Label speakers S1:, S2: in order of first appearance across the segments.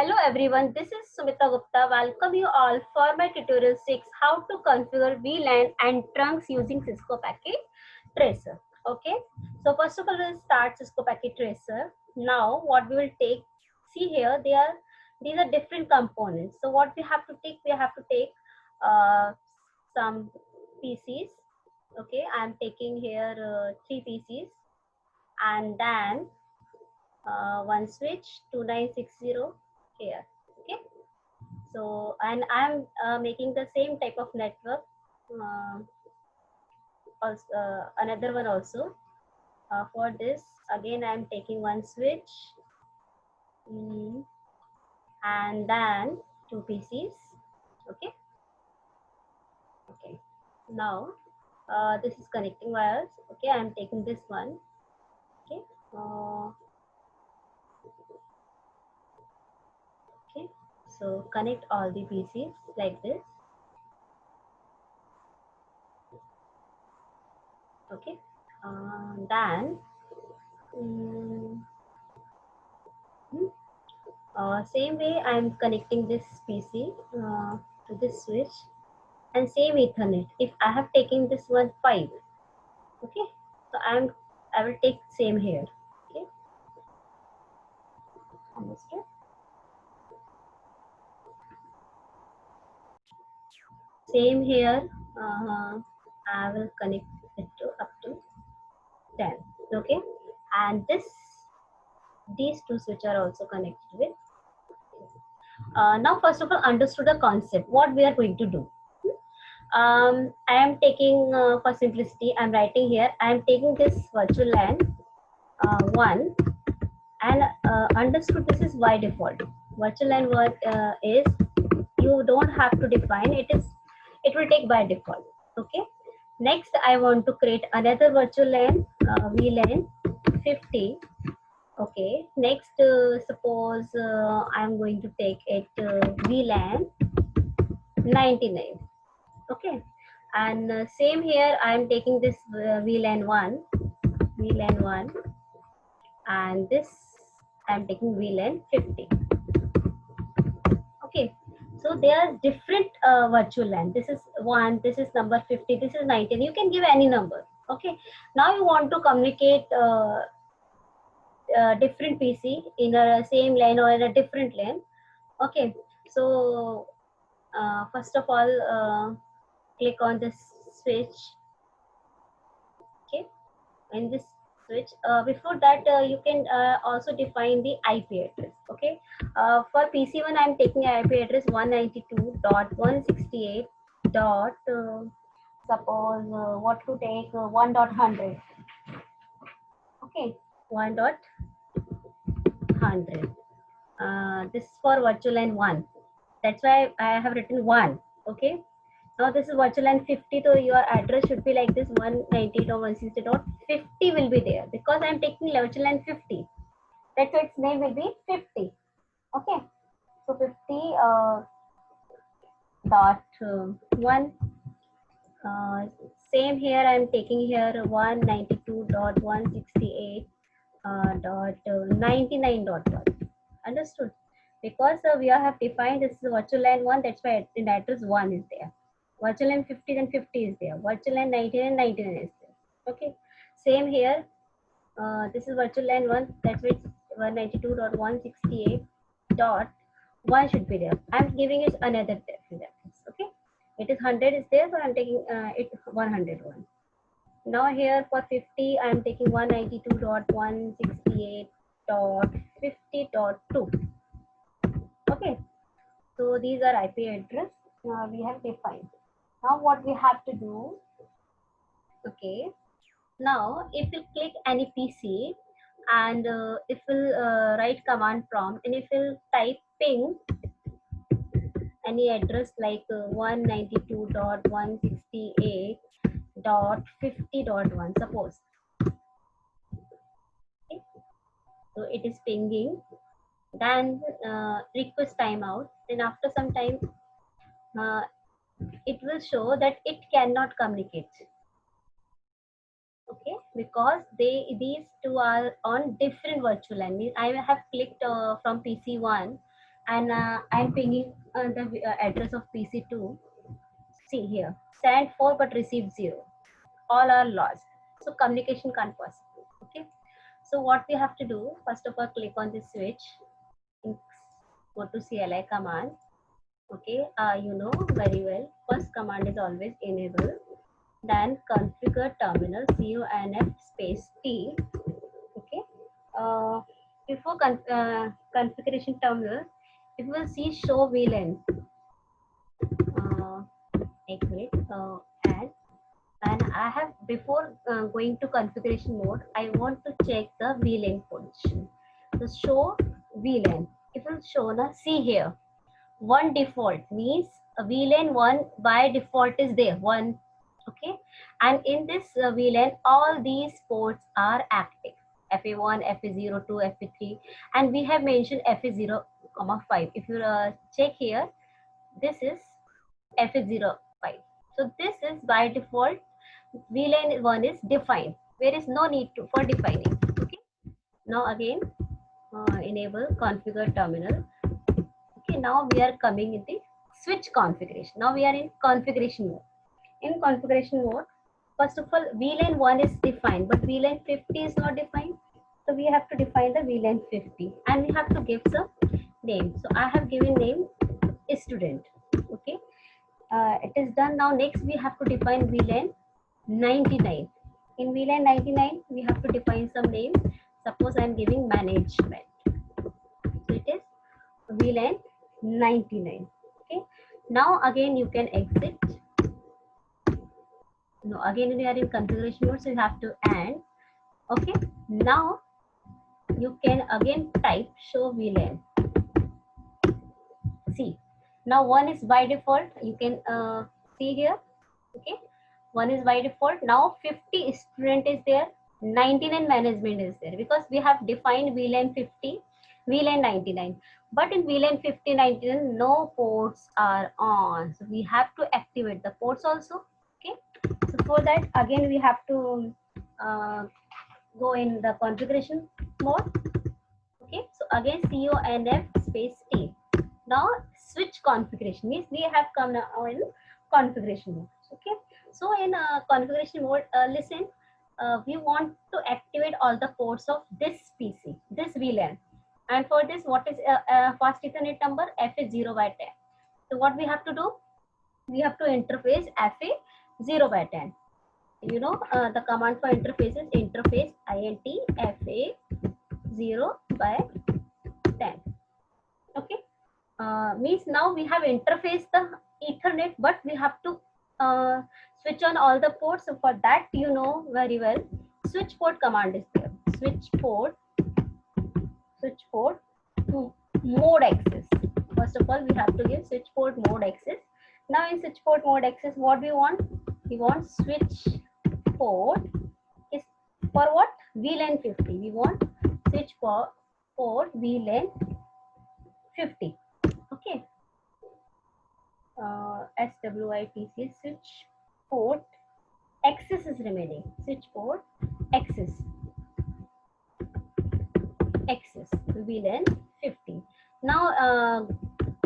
S1: Hello everyone, this is Sumita Gupta. Welcome you all for my tutorial 6, how to configure VLAN and trunks using Cisco Packet Tracer. Okay, so first of all, we'll start Cisco Packet Tracer. Now what we will take, see here, these are different components. So what we have to take some PCs. Okay, I'm taking here 3 PCs, and then one switch 2960 here. Okay, so and I'm making the same type of network, also another one also. For this again I'm taking one switch, and then 2 PCs. Okay, okay, now this is connecting wires. Okay, I'm taking this one. Okay, okay, so connect all the PCs like this. Okay, then same way I'm connecting this PC to this switch, and same Ethernet. If I have taken this one 5, okay, so I will take same here. Okay, understood? Same here. I will connect it to up to 10. Okay, and these two switches are also connected with. Now first of all, understood the concept. What we are going to do. I am taking for simplicity. I'm writing here. I am taking this virtual LAN 1, and understood this is by default. Virtual LAN what is, you don't have to define it, it will take by default. Okay, next I want to create another virtual LAN, VLAN 50. Okay, next suppose I'm going to take it VLAN 99. Okay, and same here I'm taking this VLAN 1, and this I'm taking VLAN 50. Okay, so there are different virtual LAN. This is 1, this is number 50, this is 19. You can give any number. Okay, now you want to communicate different PC in a same LAN or in a different LAN. Okay, so first of all, click on this switch. Okay, in this switch, before that you can also define the IP address. Okay, for PC1 I'm taking IP address 192.168. Suppose what to take 1.100. Okay, 1.100. This is for virtual LAN 1, that's why I have written 1. Okay, now this is virtual LAN 50, so your address should be like this, 190.160.50 will be there, because I'm taking virtual LAN 50. That's why its name will be 50. Okay, so 50 dot 1. Same here I'm taking here 192.168 dot 99.1. Understood? Because we have defined this is virtual LAN 1, that's why in address 1 is there. Virtual LAN 50, then 50 is there. Virtual LAN 99, 99 is there. Okay, same here. This is virtual LAN 1, that's why it's 192.168.1 should be there. I'm giving it another different address. Okay, it is 100 is there, so I'm taking it 101. Now here for 50, I'm taking 192.168.50.2. Okay, so these are IP address we have defined. Now what we have to do, okay, now if you click any PC, and if we'll write command prompt, and if we'll type ping any address like 192.168.50.1, suppose. Okay, so it is pinging, then request timeout, then after some time it will show that it cannot communicate. Okay, because these two are on different virtual LAN. I have clicked from PC1, and I'm pinging the address of PC2. See here, send 4 but receive 0. All are lost. So communication can't possible. Okay. So what we have to do, first of all, click on this switch, go to CLI command. Okay, you know very well. First command is always enable. Then configure terminal CUNF space T. Okay. Uh, before configuration terminal, if you will see show VLAN. Uh, एक minute. And I have before going to configuration mode, I want to check the VLAN position. So show VLAN. It will show the see here. One default means a VLAN one by default is there one. Okay, and in this VLAN all these ports are active. FA1, FA02, FA3, and we have mentioned FA0, 5. If you check here, this is FA05. So this is by default VLAN 1 is defined. There is no need to for defining. Okay. Now again enable configure terminal. Okay. Now we are coming in the switch configuration. Now we are in configuration mode. In configuration mode, first of all, VLAN 1 is defined, but VLAN 50 is not defined. So we have to define the VLAN 50, and we have to give some name. So I have given name student. Okay. It is done. Now next we have to define VLAN 99. In VLAN 99, we have to define some name. Suppose I am giving management. So it is VLAN 99. Okay. Now again you can exit. No, again we are in configuration mode, so you have to add. Okay. Now you can again type show VLAN. See. Now one is by default. You can see here. Okay. One is by default. Now 50 student is there, 99 management is there, because we have defined VLAN 50, VLAN 99. But in VLAN 50, 99, no ports are on. So we have to activate the ports also. Okay. So for that, again, we have to go in the configuration mode. Okay. So again, CONF space T. Now switch configuration means we have come now in configuration mode. Okay. So in configuration mode, listen, we want to activate all the ports of this PC, this VLAN. And for this, what is fast Ethernet number? FA0 by 10. So what we have to do? We have to interface FA0 by 10. You know, the command for interface is interface int FA0 by 10. Okay. Means now we have interfaced the Ethernet, but we have to switch on all the ports. So for that, you know very well, switch port command is there. Switch port to mode access. First of all, we have to give switch port mode access. Now in switch port mode access, what we want? We want switch port is for what? VLAN 50. We want switch port VLAN 50. Okay. SWITC switch port access is remaining. Switch port access VLAN 50. Now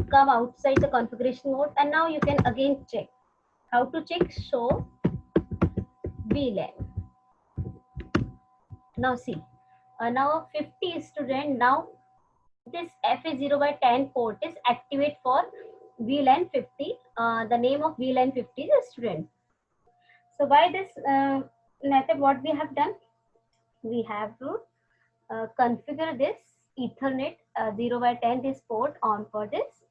S1: come outside the configuration mode, and now you can again check. How to check? Show VLAN. Now see, now 50 student. Now this FA0 by 10 port is activate for VLAN 50. The name of VLAN 50 is student. So by this method, what we have done, we have to configure this Ethernet 0 by 10 this port on for this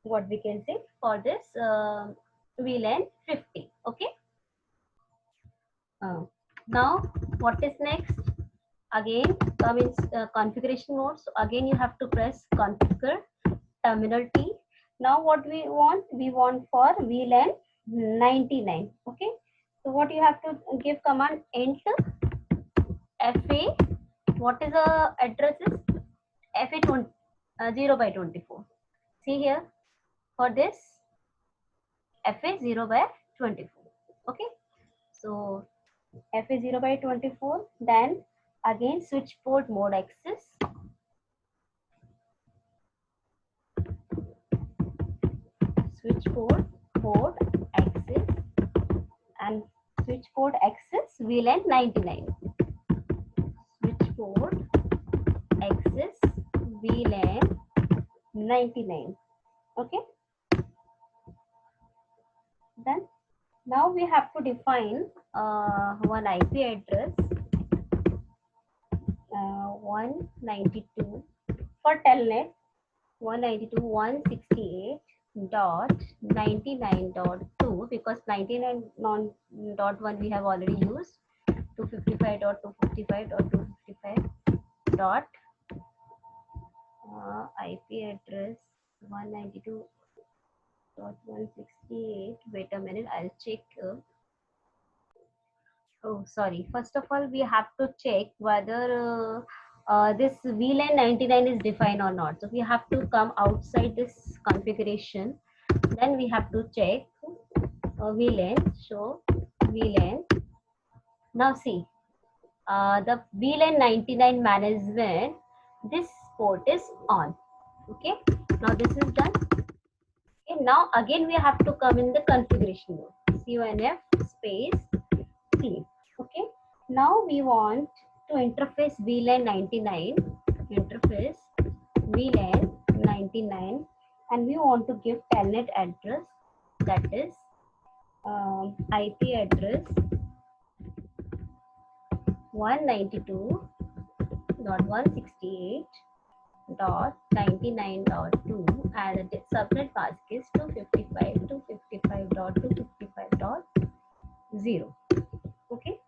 S1: what we can say for this VLAN 50. Okay. Now what is next? Again come in configuration mode. So again you have to press configure terminal T. Now what we want? We want for VLAN 99. Okay. So what you have to give command enter FA. What is the address is? FA 0 by 24. See here for this FA 0 by 24. Okay. So FA 0 by 24. Then again switch port mode access. switchboard port access and switchboard access VLAN 99. Switchboard access VLAN 99. Okay. Then now we have to define one IP address 192 for telnet 192.168.99.2 because 99.1 we have already used. 255.255.255 dot IP address 192.168. Wait a minute, I'll check. Oh, sorry. First of all, we have to check whether this VLAN 99 is defined or not. So we have to come outside this configuration. Then we have to check VLAN. Show VLAN. Now see, the VLAN 99 management, this port is on. Okay. Now this is done. Okay. Now again we have to come in the configuration mode. CUNF space C. Okay. Now we want to interface VLAN 99. Interface VLAN 99, and we want to give telnet address, that is IP address 192.168.99.2 and the subnet mask is 255.255.255.0. Okay.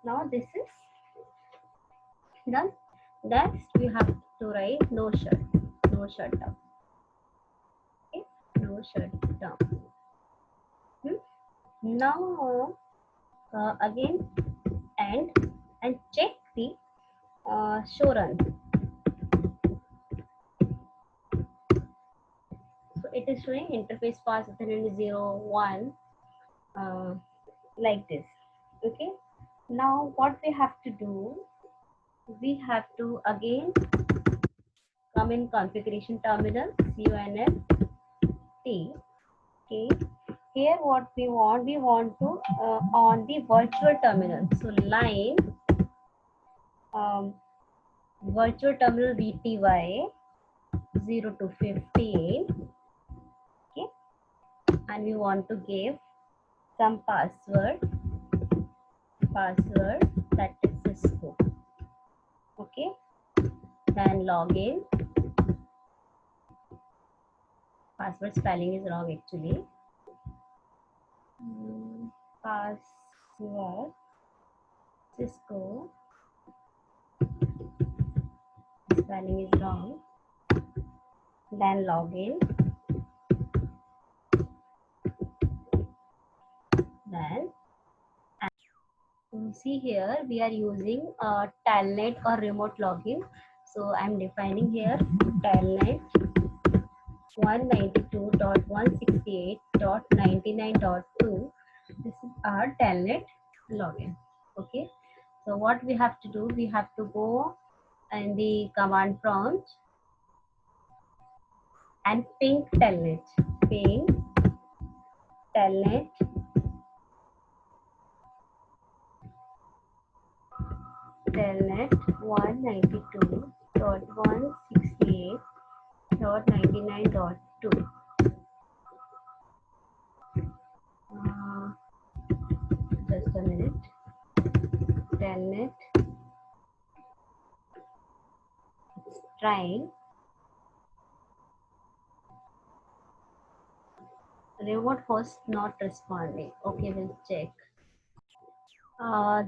S1: Now this is done. Next we have to write no shutdown. Okay, no shutdown. Now again and check the show run. So it is showing interface pass 0 1 like this. Okay. Now what we have to do, we have to again come in configuration terminal CUNF T. Okay. Here what we want to on the virtual terminal. So line virtual terminal VTY 0 to 15. Okay. And we want to give some password that is Cisco. Okay. Then login. Password spelling is wrong actually. Password Cisco. Spelling is wrong. Then login. Then see here we are using telnet or remote login. So I'm defining here telnet 192.168.99.2. This is our telnet login. Okay. So what we have to do, we have to go in the command prompt and ping telnet. Ping telnet 192.168.99.2. Just a minute. Telnet. It's trying. Remote host not responding. Okay, we'll check.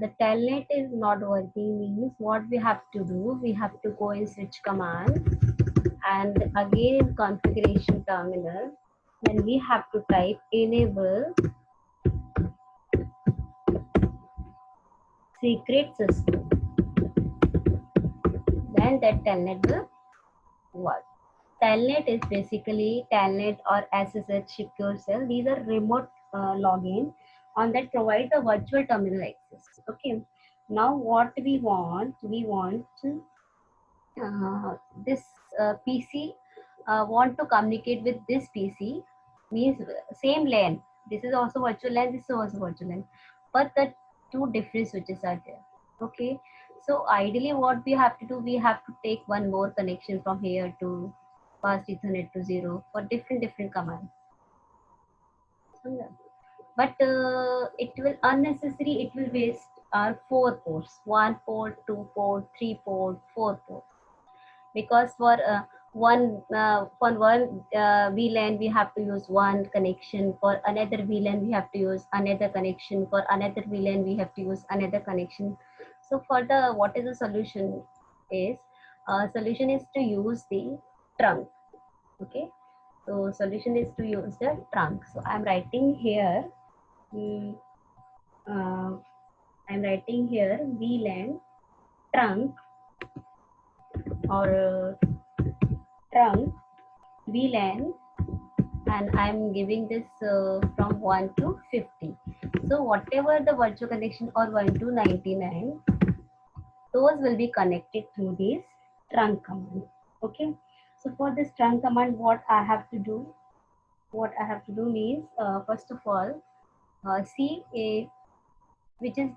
S1: The telnet is not working, means what we have to do, we have to go in switch command and again in configuration terminal, then we have to type enable secret system, then that telnet will work. Telnet is basically telnet or SSH secure cell. These are remote login on that provide the virtual terminal access. Okay. Now what we want this PC want to communicate with this PC. means same LAN. This is also virtual LAN, this is also virtual LAN, but the two different switches are there. Okay, so ideally what we have to do, we have to take one more connection from here to fast Ethernet to 0 for different commands. But it will unnecessary, it will waste our 4 ports, 1 port, 2 port, 3 port, 4 port, because for one VLAN we have to use one connection, for another VLAN we have to use another connection, for another VLAN we have to use another connection. So for the what is the solution is, solution is to use the trunk. Okay, so solution is to use the trunk. So I'm writing here, mm, I'm writing here VLAN trunk, or trunk VLAN, and I'm giving this from 1 to 50. So whatever the virtual connection or 1 to 99, those will be connected through this trunk command. Okay. So for this trunk command, what I have to do? What I have to do means, first of all, see a which is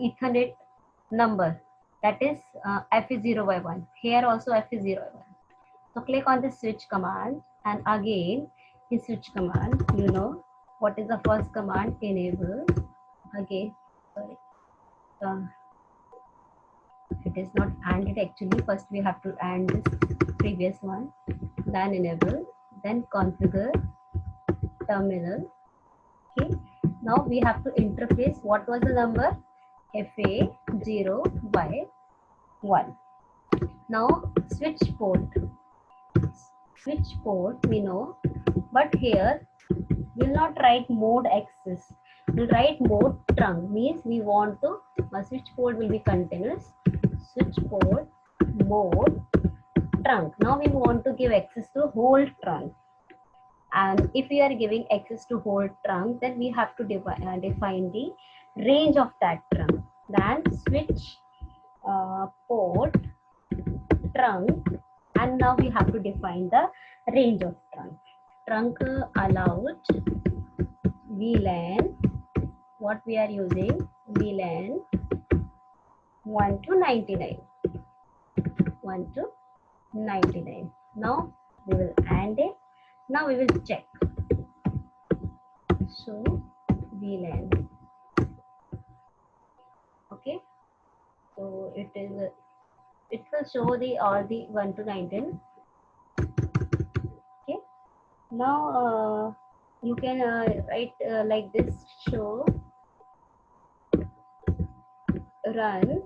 S1: Ethernet number, that is F is 0 by 1. Here also F is 0 by 1. So click on the switch command, and again in switch command, you know what is the first command? Enable. Again, sorry, uh, it is not AND actually. First we have to AND this previous one, then enable, then configure terminal. Okay, now we have to interface. What was the number? FA 0 by 1. Now switch port we know, but here we'll not write mode access, we'll write mode trunk. Means we want to switch port will be continuous, switch port mode trunk. Now we want to give access to whole trunk, and if we are giving access to whole trunk, then we have to define the range of that trunk. Then switch port trunk, and now we have to define the range of trunk. Trunk allowed VLAN, what we are using, VLAN 1 to 99, 1 to 99. Now we will AND it. Now we will check. So VLAN. Okay, so it is it will show the all the 1 to 19. Okay, now you can write like this, show run.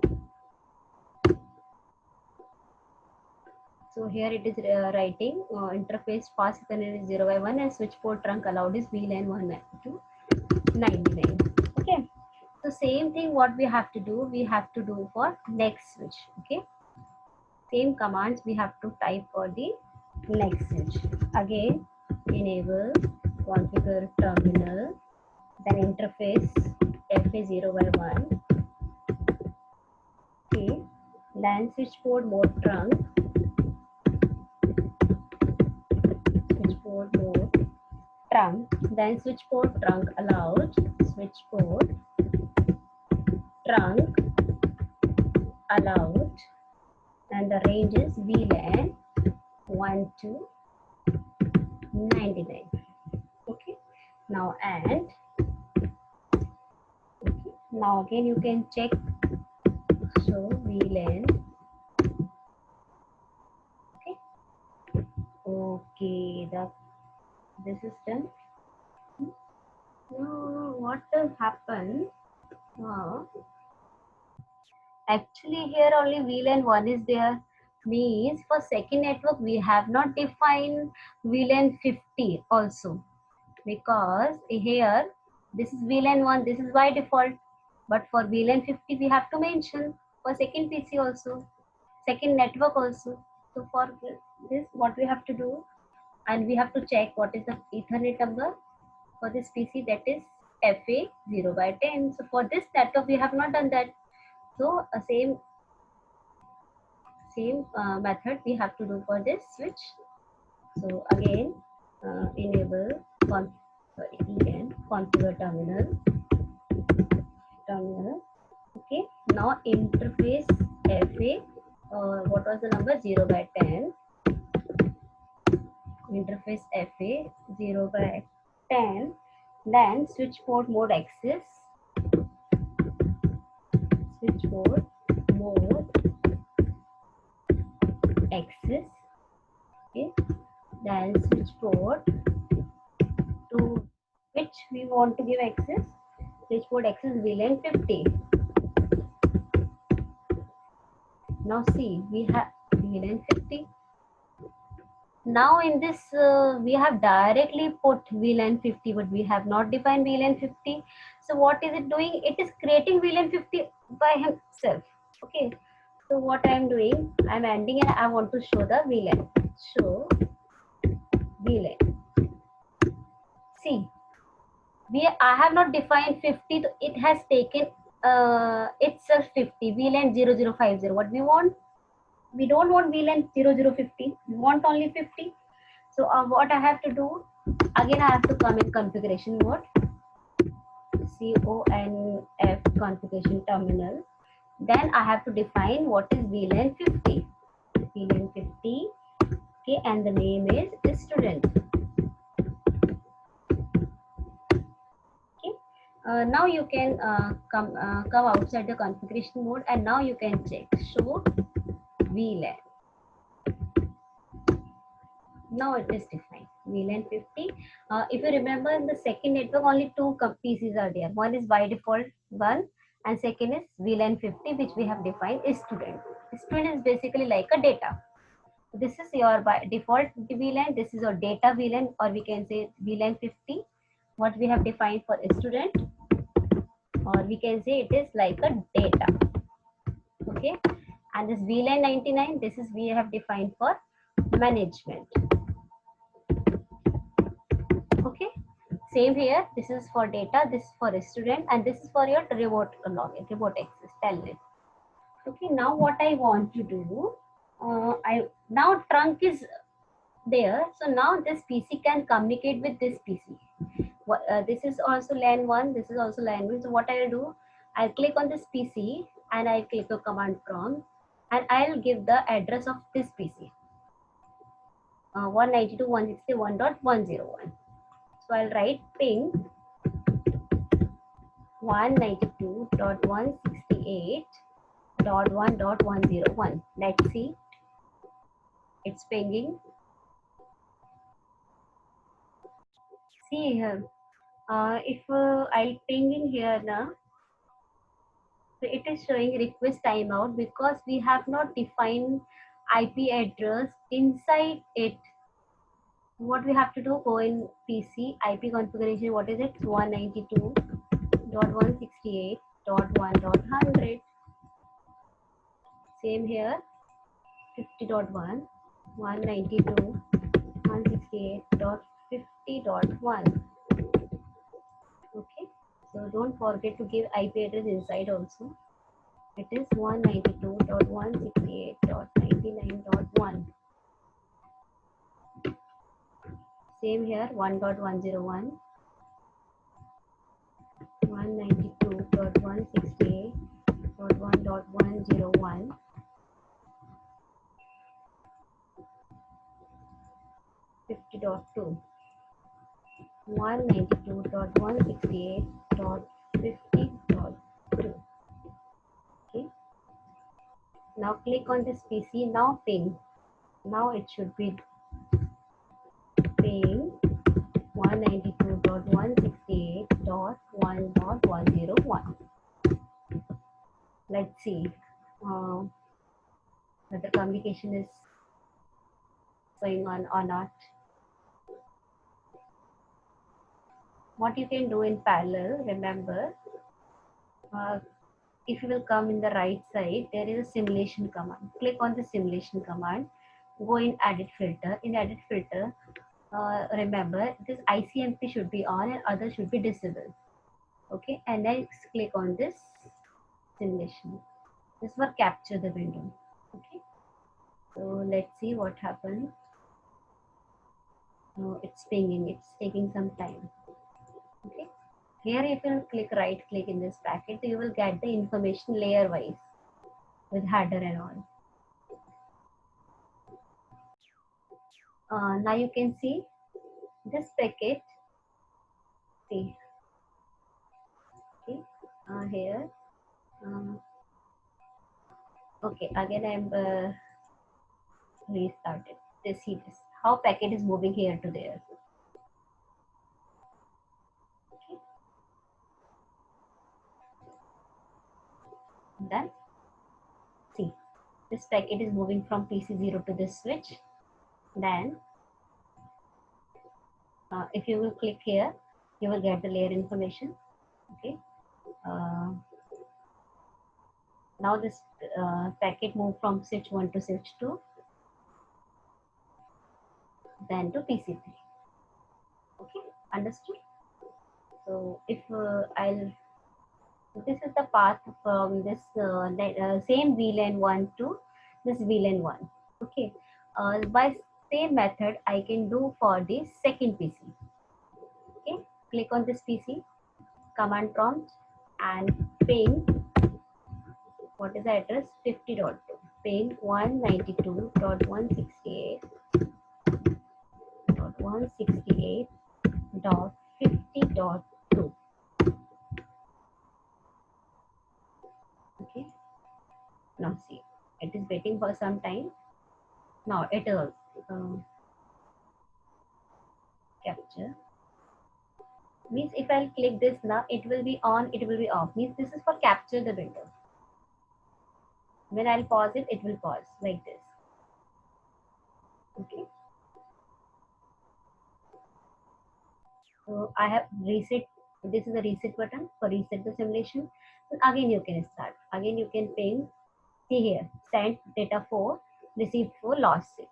S1: So here it is writing interface fast Ethernet is 0 by 1 and switch port trunk allowed is VLAN 1 to 99. Okay, so same thing what we have to do for next switch. Okay, same commands we have to type for the next switch. Again, enable, configure terminal, then interface FA 0 by 1. Okay, LAN switch port mode trunk, switch port mode trunk, then switch port trunk allowed, switch port trunk allowed, and the range is VLAN 1 to 99. Okay, now and okay. Now again you can check. So VLAN. Okay, this is done. Now what will happen? Actually here only VLAN 1 is there. Means for second network we have not defined VLAN 50 also, because here this is VLAN 1, this is by default, but for VLAN 50 we have to mention for second PC also, second network also. So for this what we have to do, and we have to check what is the Ethernet number for this PC, that is FA 0 by 10. So for this network we have not done that. So same method we have to do for this switch. So again enable en configure terminal. Okay, now interface fa, what was the number, 0 by 10, interface fa 0 by 10, then switch port mode access, switch port mode access. Okay, then switch port to which we want to give access, switch port access VLAN 50. Now see, we have VLAN 50. Now in this we have directly put VLAN 50, but we have not defined VLAN 50. So what is it doing? It is creating VLAN 50 by himself. Okay, so what I am doing, I am ending and I want to show the VLAN. Show VLAN. See, I have not defined 50, so it has taken itself 50, VLAN 0050. What we want? We don't want VLAN 0050, we want only 50. So what I have to do, again I have to come in configuration mode, CONF configuration terminal. Then I have to define what is VLAN 50. VLAN 50, okay, and the name is student. Okay, now you can come outside the configuration mode, and now you can check show VLAN. Now it is defined VLAN 50. If you remember, in the second network only two PCs are there. One is by default 1 and second is VLAN 50, which we have defined is student. Student is basically like a data. This is your by default VLAN, this is your data VLAN, or we can say VLAN 50, what we have defined for a student, or we can say it is like a data. Okay, and this VLAN 99, this is we have defined for management. Okay, same here, this is for data, this is for a student, and this is for your remote login, remote access telnet. Okay, now what I want to do, I now trunk is there, so now this PC can communicate with this PC. This is also LAN 1, this is also LAN 1. So what I'll do, I'll click on this PC and I'll click a command prompt and I'll give the address of this PC, 192.161.101. So I'll write ping 192.168.1.101. Let's see, it's pinging. See here, if I'll ping in here now, so it is showing request timeout because we have not defined IP address inside it. What we have to do, go in PC IP configuration. What is it? 192.168.1.100. Same here, 50.1, 192.168.50.1. Okay, so don't forget to give IP address inside also. It is 192.168.99.1. Same here, 1.101, 192.168.1.101, 50.2, 192.168.50.2. Okay. Now click on this PC. Now ping. Now it should be ping 192.168.1.101. Let's see whether communication is going on or not. What you can do in parallel, remember, if you will come in the right side, there is a simulation command. Click on the simulation command, go in edit filter. In edit filter, remember this ICMP should be on and other should be disabled. Okay, and next click on this simulation. This will capture the window. Okay, so let's see what happens. It's pinging, it's taking some time. Okay, here if you click right click in this packet, you will get the information layer wise with header and all. Now you can see this packet. See, okay, here. Uh, okay, again I'm restarted. See this how packet is moving here to there. Okay, then see this packet is moving from PC0 to this switch. Then if you will click here, you will get the layer information. Okay. Uh, now this packet move from switch 1 to switch 2, then to PC3. Okay, understood? So if this is the path from this same VLAN 1 to this VLAN 1. Okay, by same method I can do for the second PC. Okay, click on this PC, command prompt, and ping. What is the address? 50.2. Ping 192.168.168.50.2. Okay, now see, it is waiting for some time. Now it will capture. Means if I'll click this now, it will be on, it will be off. Means this is for capture the window. When I'll pause it, it will pause like this. Okay. So I have reset. This is the reset button for reset the simulation. And again you can start. Again you can ping. See here, send data 4, received 4, lost 0.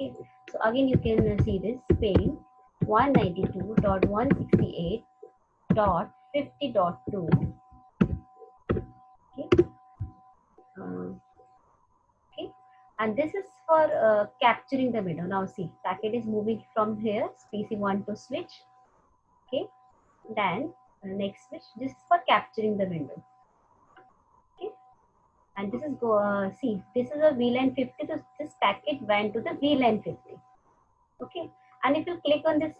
S1: Okay. So again you can see this ping 192.168.50.2. Okay. Okay, and this is for capturing the window. Now see, packet is moving from here PC1 to switch. Okay, then next switch. This is for capturing the window. Okay, and this is see, this is a VLAN 50. So this packet went to the VLAN 50. Okay, and if you click on this,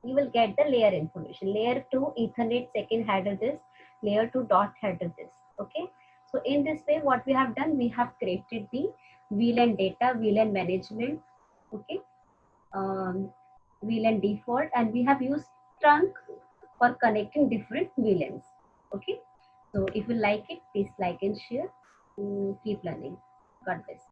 S1: you will get the layer information. Layer 2 Ethernet second header this, layer 2 dot header this. Okay, so in this way what we have done, we have created the VLAN data, VLAN management. Okay, VLAN default, and we have used trunk for connecting different VLANs. Okay, so if you like it, please like and share. Keep learning. God bless.